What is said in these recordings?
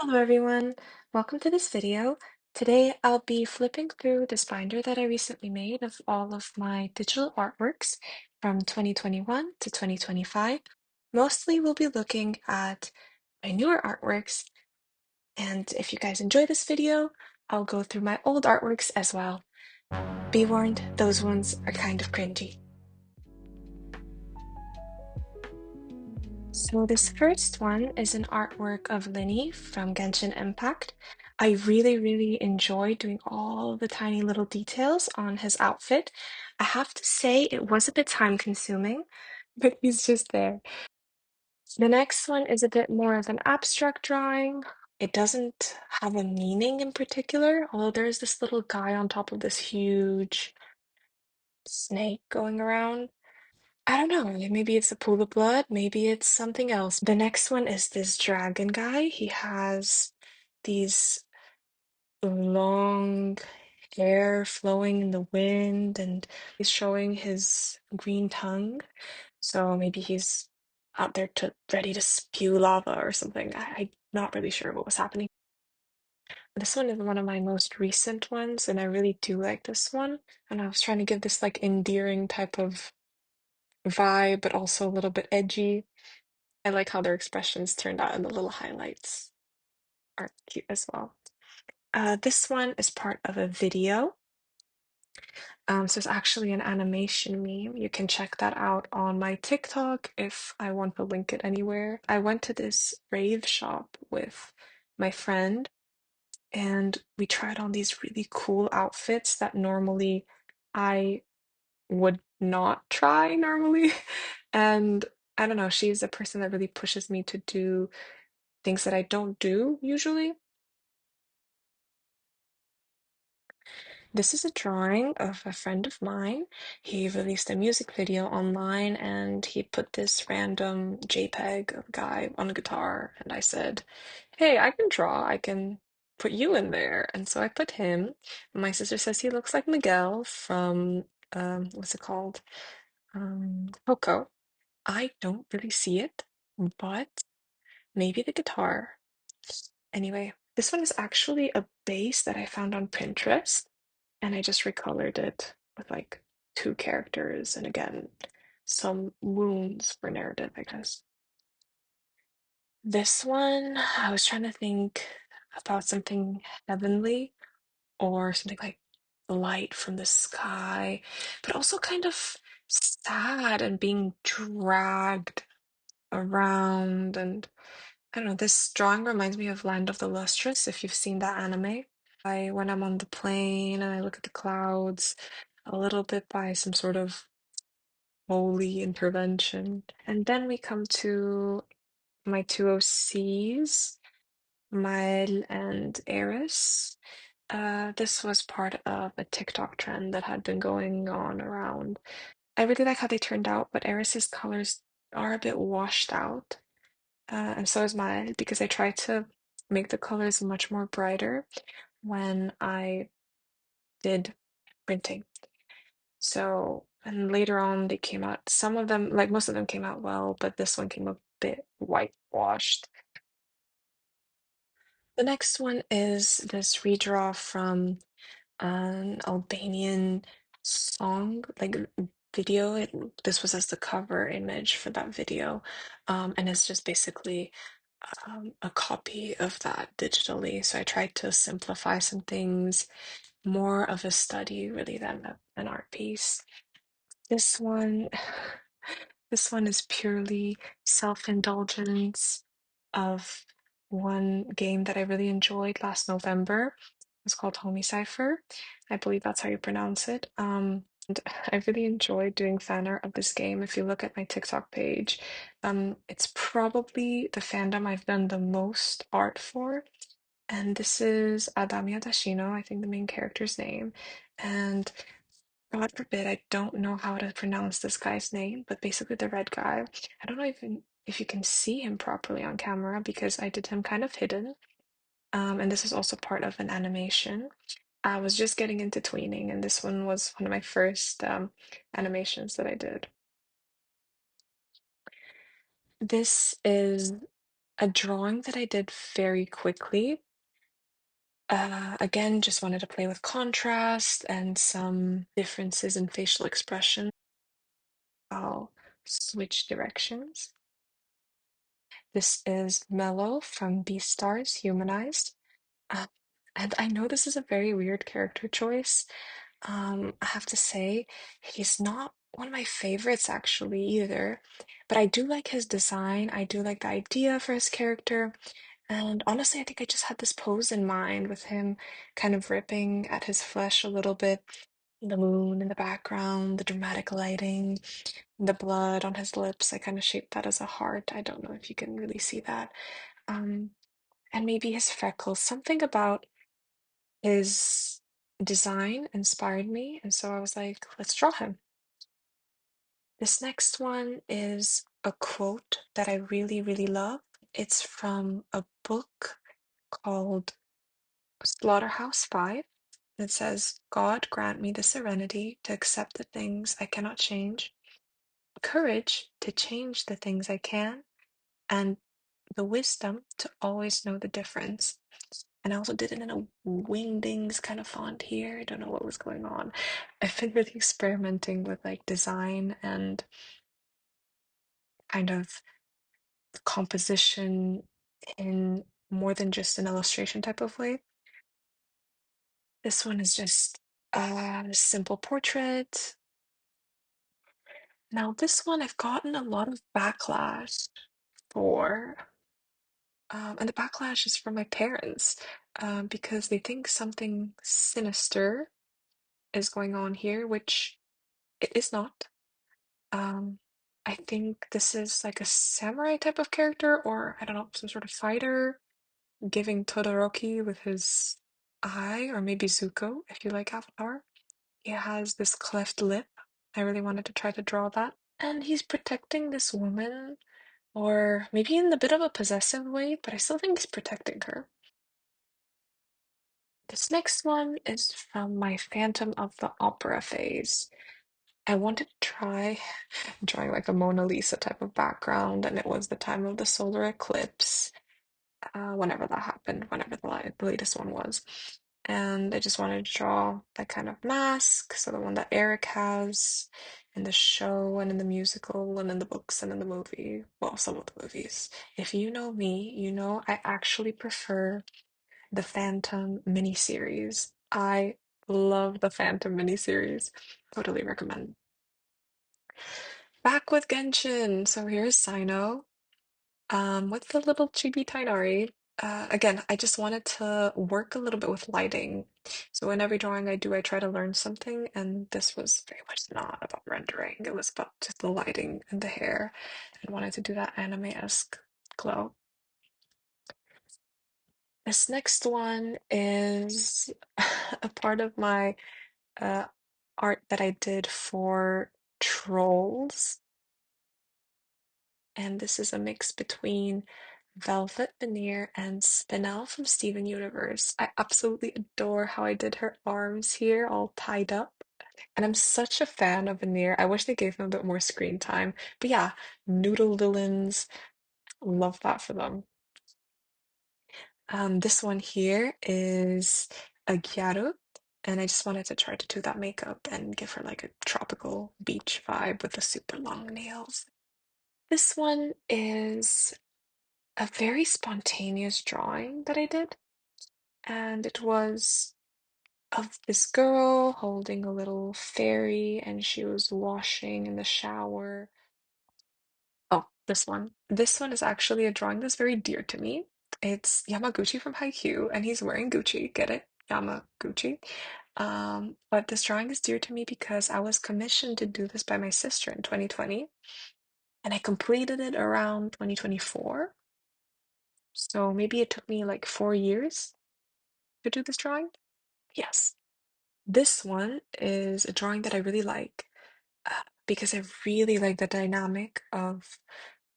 Hello everyone, welcome to this video. Today I'll be flipping through this binder that I recently made of all of my digital artworks from 2021 to 2025. Mostly we'll be looking at my newer artworks, and if you guys enjoy this video, I'll go through my old artworks as well. Be warned, those ones are kind of cringy. So this first one is an artwork of Linny from Genshin Impact. I really enjoy doing all the tiny little details on his outfit. I have to say it was a bit time consuming, but he's just there. The next one is a bit more of an abstract drawing. It doesn't have a meaning in particular, although there's this little guy on top of this huge snake going around. I don't know, maybe it's a pool of blood, maybe it's something else. The next one is this dragon guy. He has these long hair flowing in the wind, and he's showing his green tongue. So maybe he's out there ready to spew lava or something. I'm not really sure what was happening. This one is one of my most recent ones, and I really do like this one. And I was trying to give this like endearing type of vibe, but also a little bit edgy. I like how their expressions turned out and the little highlights are cute as well. This one is part of a video. So it's actually an animation meme. You can check that out on my TikTok if I want to link it anywhere. I went to this rave shop with my friend and we tried on these really cool outfits that normally I would not try normally. And I don't know, she's a person that really pushes me to do things that I don't do usually. This is a drawing of a friend of mine. He released a music video online and he put this random JPEG of a guy on a guitar. And I said, hey, I can draw. I can put you in there. And so I put him. My sister says he looks like Miguel from, what's it called? Coco. I don't really see it, but maybe the guitar. Anyway, this one is actually a base that I found on Pinterest, and I just recolored it with like two characters and again, some wounds for narrative, I guess. This one, I was trying to think about something heavenly or something like light from the sky, but also kind of sad and being dragged around. And I don't know, this drawing reminds me of Land of the Lustrous, if you've seen that anime. When I'm on the plane and I look at the clouds, a little bit by some sort of holy intervention. And then we come to my two OCs, Mile and Eris. This was part of a TikTok trend that had been going on around. I really like how they turned out, but Eris's colors are a bit washed out. And so is mine because I tried to make the colors much more brighter when I did printing. So, and later on they came out, some of them, like most of them came out well, but this one came a bit whitewashed. The next one is this redraw from an Albanian song, like video. This was as the cover image for that video. And it's just basically a copy of that digitally. So I tried to simplify some things, more of a study really than an art piece. This one, this one is purely self-indulgence of one game that I really enjoyed last November. It's called Homie Cipher. I believe that's how you pronounce it. And I really enjoyed doing fan art of this game. If you look at my TikTok page, it's probably the fandom I've done the most art for. And this is Adamia Dashino, I think the main character's name. And God forbid, I don't know how to pronounce this guy's name, but basically the red guy. I don't know even if you can see him properly on camera because I did him kind of hidden. And this is also part of an animation. I was just getting into tweening, and this one was one of my first animations that I did. This is a drawing that I did very quickly. Again, just wanted to play with contrast and some differences in facial expression. I'll switch directions. This is Mellow from Beastars Humanized. Uh, and I know this is a very weird character choice. I have to say, he's not one of my favorites actually either, but I do like his design. I do like the idea for his character. And honestly, I think I just had this pose in mind with him kind of ripping at his flesh a little bit. The moon in the background, the dramatic lighting, the blood on his lips. I kind of shaped that as a heart. I don't know if you can really see that. Um, and maybe his freckles. Something about his design inspired me, and so I was like, let's draw him. This next one is a quote that I really, really love. It's from a book called Slaughterhouse-Five. It says, God grant me the serenity to accept the things I cannot change, courage to change the things I can, and the wisdom to always know the difference. And I also did it in a wingdings kind of font here. I don't know what was going on. I've been really experimenting with like design and kind of composition in more than just an illustration type of way. This one is just a simple portrait. Now, this one I've gotten a lot of backlash for, and the backlash is from my parents, because they think something sinister is going on here, which it is not. Um, I think this is like a samurai type of character, or I don't know, some sort of fighter giving Todoroki with his eye, or maybe Zuko if you like Avatar. He has this cleft lip. I really wanted to try to draw that. And he's protecting this woman, or maybe in a bit of a possessive way, but I still think he's protecting her. This next one is from my Phantom of the Opera phase. I wanted to try drawing like a Mona Lisa type of background, and it was the time of the solar eclipse, whenever that happened, whenever the latest one was. And I just wanted to draw that kind of mask, so the one that Eric has in the show and in the musical and in the books and in the movie. Well, some of the movies. If you know me, you know I actually prefer the Phantom miniseries. I love the Phantom miniseries. Totally recommend. Back with Genshin. So here's Sino. With the little chibi Tainari. Again, I just wanted to work a little bit with lighting. So in every drawing I do, I try to learn something, and this was very much not about rendering. It was about just the lighting and the hair. I wanted to do that anime-esque glow. This next one is a part of my uh, art that I did for trolls. And this is a mix between Velvet Veneer and Spinel from Steven Universe. I absolutely adore how I did her arms here, all tied up. And I'm such a fan of Veneer. I wish they gave them a bit more screen time. But yeah, Noodle Villains, love that for them. This one here is a Gyaru, and I just wanted to try to do that makeup and give her like a tropical beach vibe with the super long nails. This one is a very spontaneous drawing that I did, and it was of this girl holding a little fairy, and she was washing in the shower. Oh, this one. This one is actually a drawing that's very dear to me. It's Yamaguchi from Haikyuu, and he's wearing Gucci. Get it? Yamaguchi. But this drawing is dear to me because I was commissioned to do this by my sister in 2020, and I completed it around 2024. So maybe it took me like 4 years to do this drawing. Yes. This one is a drawing that I really like, because I really like the dynamic of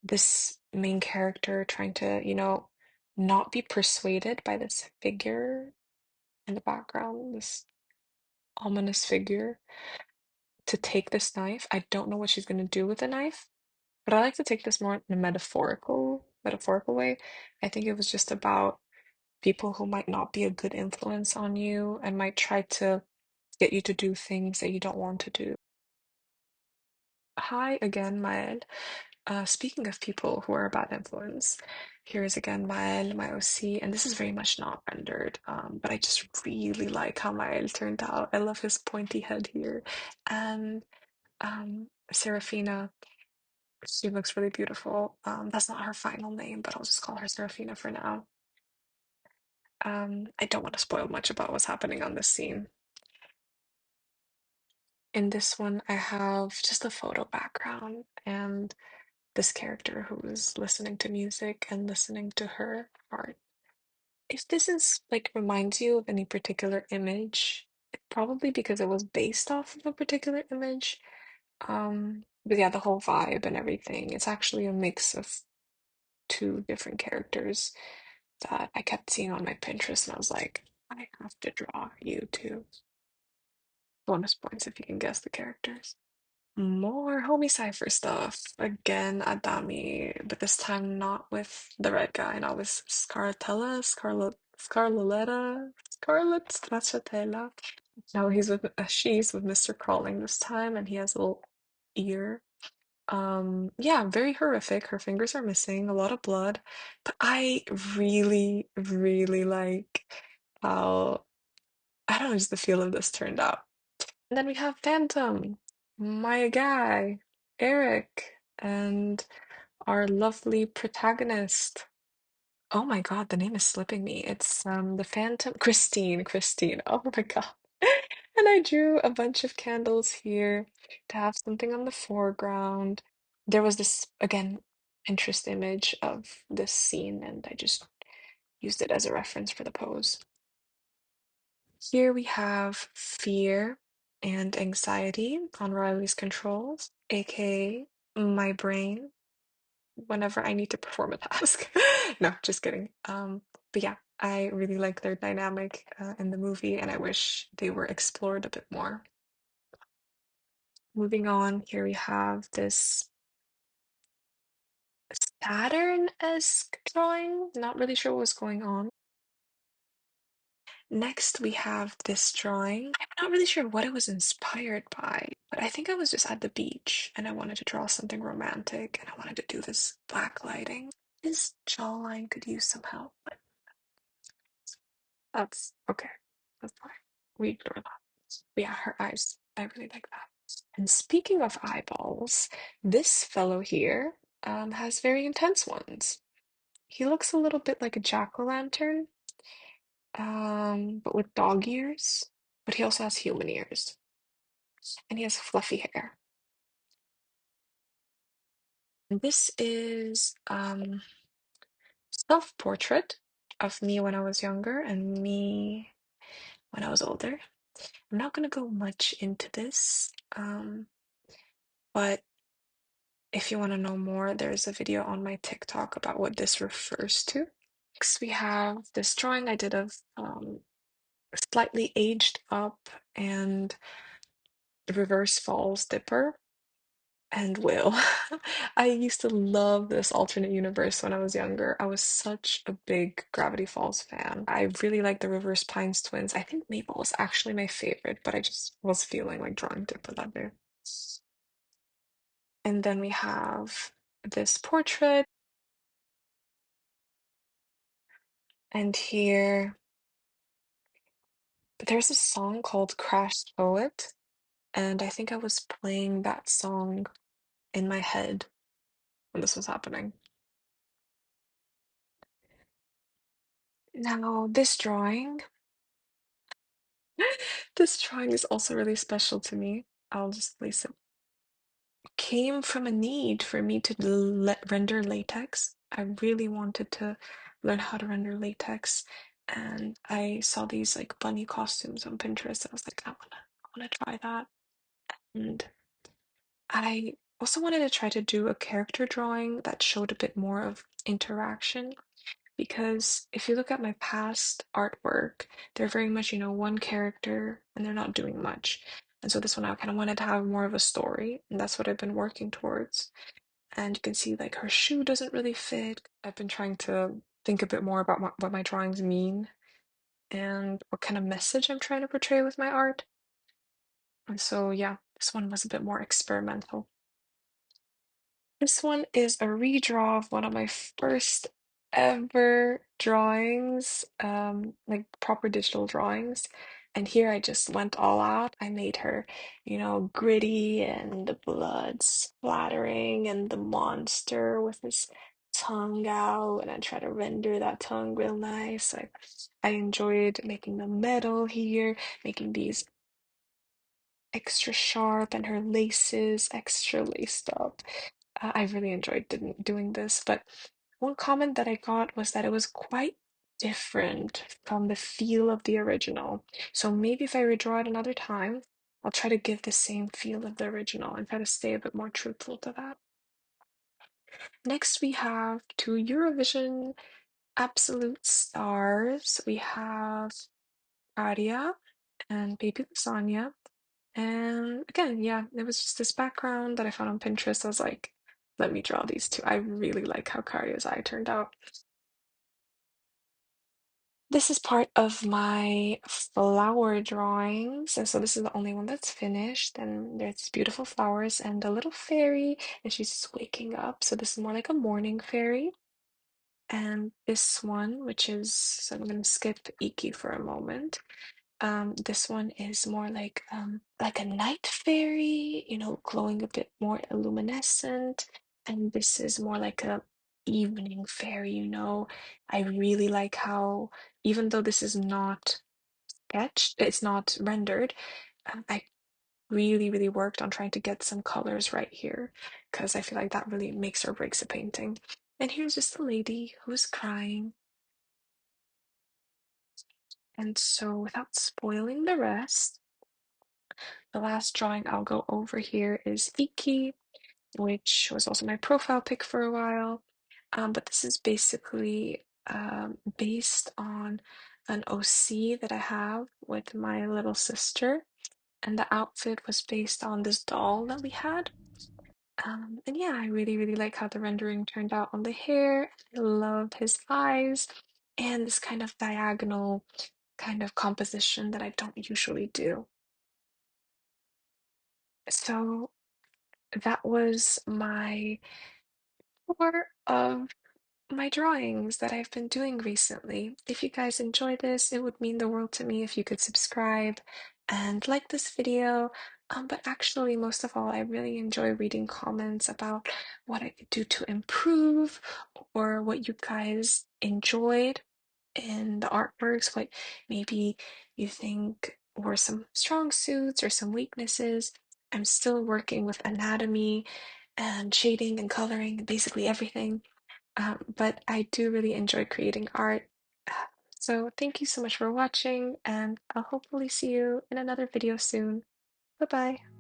this main character trying to, not be persuaded by this figure in the background, this ominous figure, to take this knife. I don't know what she's going to do with the knife, but I like to take this more in a metaphorical metaphorical way. I think it was just about people who might not be a good influence on you and might try to get you to do things that you don't want to do. Hi again, Mael. Speaking of people who are a bad influence, here is again Mael, my OC, and this is very much not rendered, but I just really like how Mael turned out. I love his pointy head here. And Serafina, she looks really beautiful. That's not her final name, but I'll just call her Serafina for now. I don't want to spoil much about what's happening on this scene. In this one, I have just a photo background and this character who is listening to music and listening to her art. If this is like reminds you of any particular image, probably because it was based off of a particular image. But yeah, the whole vibe and everything, it's actually a mix of two different characters that I kept seeing on my Pinterest, and I was like, I have to draw you too. Bonus points if you can guess the characters. More Homie Cypher stuff. Again, Adami, but this time not with the red guy, not with Scarlatella, Scarletta, Scarlet Stracciatella. No, he's with she's with Mr. Crawling this time, and he has a little ear. Yeah, very horrific. Her fingers are missing, a lot of blood, but I really, really like how I don't know, just the feel of this turned out. And then we have Phantom, my guy, Eric, and our lovely protagonist. Oh my God, the name is slipping me. It's the Phantom Christine. Oh my God. And I drew a bunch of candles here to have something on the foreground. There was this again interest image of this scene, and I just used it as a reference for the pose. Here we have fear and anxiety on Riley's controls, aka my brain, whenever I need to perform a task. No, just kidding. But yeah, I really like their dynamic in the movie, and I wish they were explored a bit more. Moving on, here we have this Saturn-esque drawing. Not really sure what was going on. Next, we have this drawing. I'm not really sure what it was inspired by, but I think I was just at the beach and I wanted to draw something romantic and I wanted to do this black lighting. This jawline could use some help, but that's okay. That's fine. We ignore that. But yeah, her eyes. I really like that. And speaking of eyeballs, this fellow here has very intense ones. He looks a little bit like a jack-o'-lantern, but with dog ears. But he also has human ears, and he has fluffy hair. And this is self-portrait of me when I was younger and me when I was older. I'm not gonna go much into this, but if you want to know more, there's a video on my TikTok about what this refers to. Next, we have this drawing I did of slightly aged up and reverse falls Dipper and Will. I used to love this alternate universe when I was younger. I was such a big Gravity Falls fan. I really like the Reverse Pines twins. I think Mabel was actually my favorite, but I just was feeling like drawing Dipper that day. And then we have this portrait, and here there's a song called Crash Poet, and I think I was playing that song in my head when this was happening. Now, this drawing is also really special to me. I'll just place it. Came from a need for me to render latex. I really wanted to learn how to render latex, and I saw these like bunny costumes on Pinterest, and I was like, I wanna try that. And I also wanted to try to do a character drawing that showed a bit more of interaction because if you look at my past artwork, they're very much, one character and they're not doing much. And so this one I kind of wanted to have more of a story, and that's what I've been working towards. And you can see like her shoe doesn't really fit. I've been trying to think a bit more about what my drawings mean and what kind of message I'm trying to portray with my art. And so, yeah, this one was a bit more experimental. This one is a redraw of one of my first ever drawings, like proper digital drawings. And here I just went all out. I made her, gritty and the blood splattering and the monster with his tongue out. And I try to render that tongue real nice. I enjoyed making the metal here, making these extra sharp and her laces extra laced up. I really enjoyed doing this, but one comment that I got was that it was quite different from the feel of the original. So maybe if I redraw it another time, I'll try to give the same feel of the original and try to stay a bit more truthful to that. Next, we have two Eurovision absolute stars. We have Aria and Baby Lasagna. And again, yeah, it was just this background that I found on Pinterest. I was like, let me draw these two. I really like how Karya's eye turned out. This is part of my flower drawings. And so this is the only one that's finished. And there's beautiful flowers and a little fairy, and she's just waking up. So this is more like a morning fairy. And this one, which is, so I'm going to skip Iki for a moment. This one is more like a night fairy, glowing a bit more luminescent. And this is more like a evening fairy, I really like how, even though this is not sketched, it's not rendered, I really, really worked on trying to get some colors right here because I feel like that really makes or breaks a painting. And here's just a lady who's crying. And so without spoiling the rest, the last drawing I'll go over here is Iki, which was also my profile pic for a while. But this is basically based on an OC that I have with my little sister. And the outfit was based on this doll that we had. And yeah, I really, really like how the rendering turned out on the hair. I love his eyes and this kind of diagonal kind of composition that I don't usually do. So that was my tour of my drawings that I've been doing recently. If you guys enjoy this, it would mean the world to me if you could subscribe and like this video. But actually, most of all, I really enjoy reading comments about what I could do to improve or what you guys enjoyed in the artworks, what maybe you think were some strong suits or some weaknesses. I'm still working with anatomy and shading and coloring, basically everything. But I do really enjoy creating art. So thank you so much for watching, and I'll hopefully see you in another video soon. Bye bye.